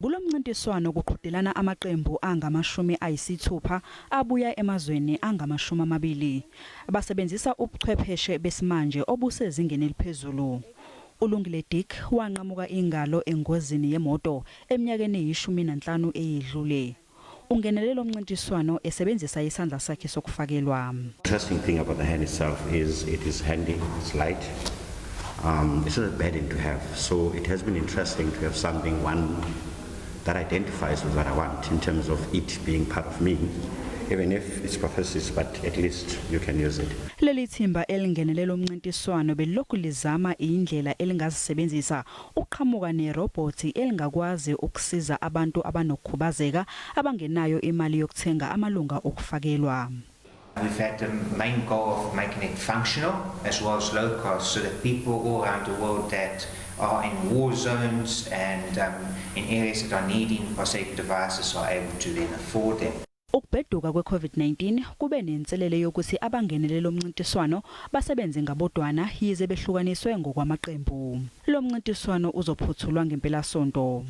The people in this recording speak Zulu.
Kulo mncintiswano kuqhudelana amaqembu angama-60 abuya emazweni angama-20 abasebenzisa ubuchwepheshe besimanje obusezingeni eliphezulu. uLungile Dick wanqamuka ingalo engozini yemoto eminyakeni eyi-15 eyedlule. Ungenelele lo mncintiswano esebenzisa isandla sakhe sokufakelwa. Interesting thing about the hand itself is it is handy, it's light. It's not a bad thing to have. So it has been interesting to have something that identifies with what I want in terms of it being part of me. Even if it's prophecies, but at least you can use it. Leli thimba elingenelele umncintiswano belokhu lizama indlela elingazisebenzisa uqhamuka nerobot elingakwazi ukusiza abantu abanokukhubazeka abangenayo imali yokuthenga amalunga okufakelwa. We've had the main goal of making it functional as well as low cost, so that people all around the world that are in war zones and in areas that are needing prosthetic devices are able to then afford them. Ukubheduka kwe-COVID-19 kube nenselele yokuthi abangenelele lo mncintiswano basebenze ngabodwana yize behlukaniswe ngokwamaqembu. Lo mncintiswano uzophuthulwa ngempelasonto.